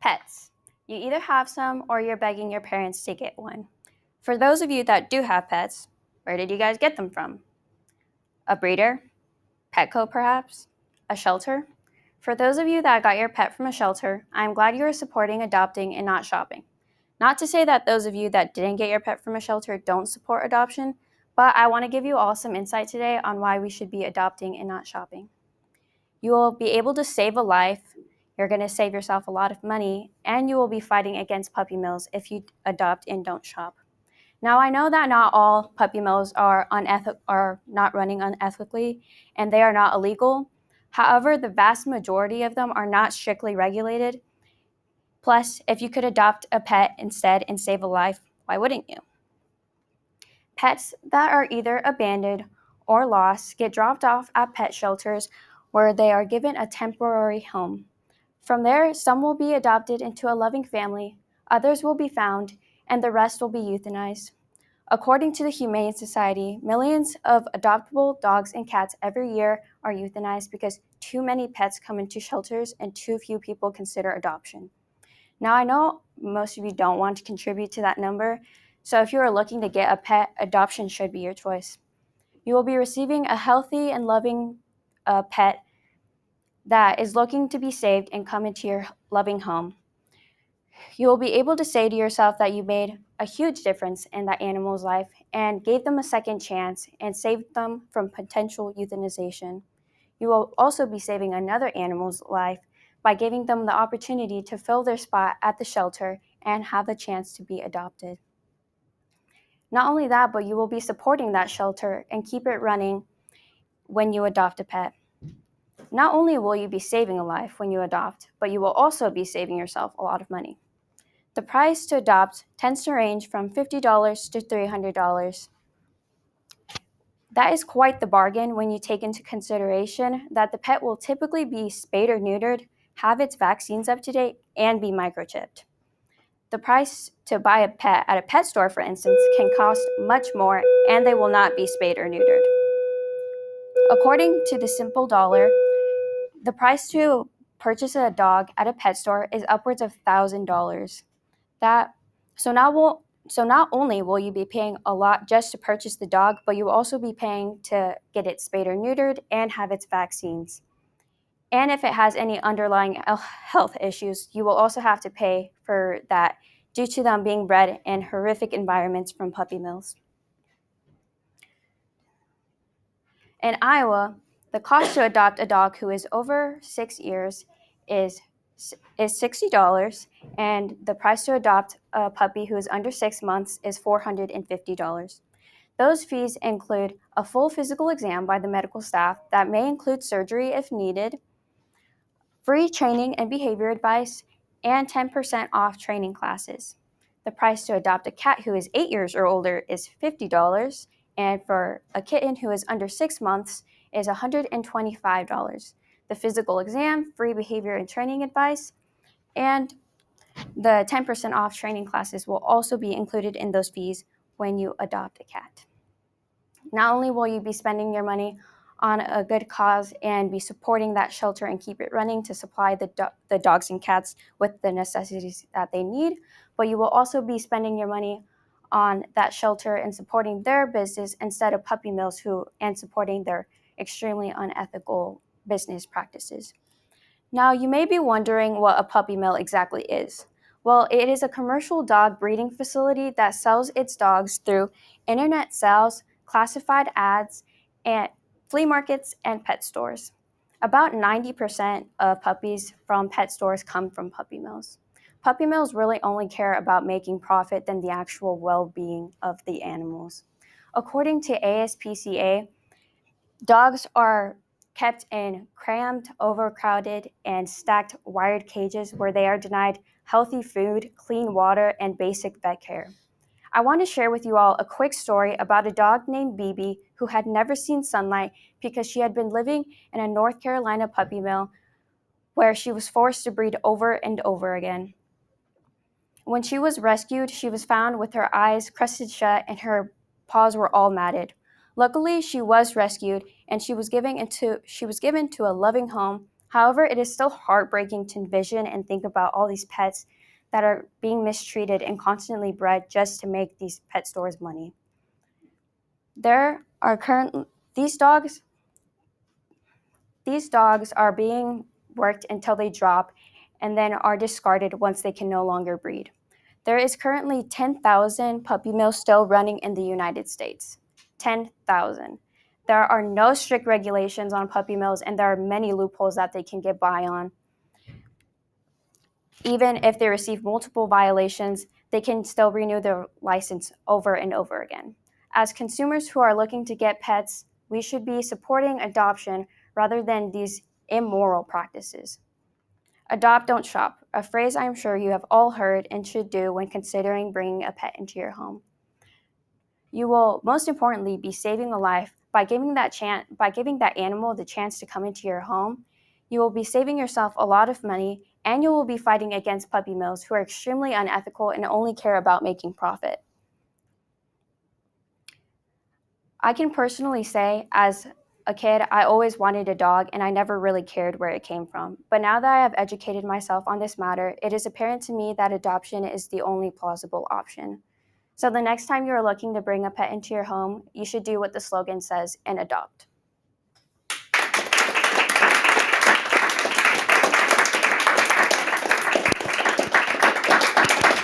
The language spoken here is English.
Pets. You either have some or you're begging your parents to get one. For those of you that do have pets, where did you guys get them from? A breeder? Petco perhaps? A shelter? For those of you that got your pet from a shelter, I'm glad you are supporting adopting and not shopping. Not to say that those of you that didn't get your pet from a shelter don't support adoption, but I want to give you all some insight today on why we should be adopting and not shopping. You will be able to save a life, you're going to save yourself a lot of money, and you will be fighting against puppy mills if you adopt and don't shop. Now, I know that not all puppy mills are not running unethically, and they are not illegal. However, the vast majority of them are not strictly regulated. Plus, if you could adopt a pet instead and save a life, why wouldn't you? Pets that are either abandoned or lost get dropped off at pet shelters where they are given a temporary home. From there, some will be adopted into a loving family, others will be found, and the rest will be euthanized. According to the Humane Society, millions of adoptable dogs and cats every year are euthanized because too many pets come into shelters and too few people consider adoption. Now, I know most of you don't want to contribute to that number, so if you are looking to get a pet, adoption should be your choice. You will be receiving a healthy and loving pet that is looking to be saved and come into your loving home. You will be able to say to yourself that you made a huge difference in that animal's life and gave them a second chance and saved them from potential euthanization. You will also be saving another animal's life by giving them the opportunity to fill their spot at the shelter and have the chance to be adopted. Not only that, but you will be supporting that shelter and keep it running when you adopt a pet. Not only will you be saving a life when you adopt, but you will also be saving yourself a lot of money. The price to adopt tends to range from $50 to $300. That is quite the bargain when you take into consideration that the pet will typically be spayed or neutered, have its vaccines up to date, and be microchipped. The price to buy a pet at a pet store, for instance, can cost much more, and they will not be spayed or neutered. According to the Simple Dollar, the price to purchase a dog at a pet store is upwards of $1,000. So not only will you be paying a lot just to purchase the dog, but you will also be paying to get it spayed or neutered and have its vaccines. And if it has any underlying health issues, you will also have to pay for that due to them being bred in horrific environments from puppy mills. In Iowa, the cost to adopt a dog who is over 6 years is $60, and the price to adopt a puppy who is under 6 months is $450. Those fees include a full physical exam by the medical staff that may include surgery if needed, free training and behavior advice, and 10% off training classes. The price to adopt a cat who is 8 years or older is $50, and for a kitten who is under 6 months is $125. The physical exam, free behavior and training advice, and the 10% off training classes will also be included in those fees when you adopt a cat. Not only will you be spending your money on a good cause and be supporting that shelter and keep it running to supply the dogs and cats with the necessities that they need, but you will also be spending your money on that shelter and supporting their business instead of puppy mills and supporting their extremely unethical business practices. Now, you may be wondering what a puppy mill exactly is. Well, it is a commercial dog breeding facility that sells its dogs through internet sales, classified ads, and flea markets and pet stores. About 90% of puppies from pet stores come from puppy mills. Puppy mills really only care about making profit than the actual well-being of the animals. According to ASPCA, dogs are kept in cramped, overcrowded, and stacked wired cages where they are denied healthy food, clean water, and basic vet care. I want to share with you all a quick story about a dog named BB who had never seen sunlight because she had been living in a North Carolina puppy mill where she was forced to breed over and over again. When she was rescued, she was found with her eyes crusted shut and her paws were all matted. Luckily, she was rescued and she was given to a loving home, However, it is still heartbreaking to envision and think about all these pets that are being mistreated and constantly bred just to make these pet stores money. There are currently these dogs are being worked until they drop and then are discarded once they can no longer breed. There is currently 10,000 puppy mills still running in the United States. 10,000. There are no strict regulations on puppy mills, and there are many loopholes that they can get by on. Even if they receive multiple violations, they can still renew their license over and over again. As consumers who are looking to get pets, we should be supporting adoption rather than these immoral practices. Adopt, don't shop, a phrase I'm sure you have all heard and should do when considering bringing a pet into your home. You will most importantly be saving a life by giving that animal the chance to come into your home. You will be saving yourself a lot of money, and you will be fighting against puppy mills who are extremely unethical and only care about making profit. I can personally say, as a kid, I always wanted a dog and I never really cared where it came from. But now that I have educated myself on this matter, it is apparent to me that adoption is the only plausible option. So the next time you are looking to bring a pet into your home, you should do what the slogan says and adopt.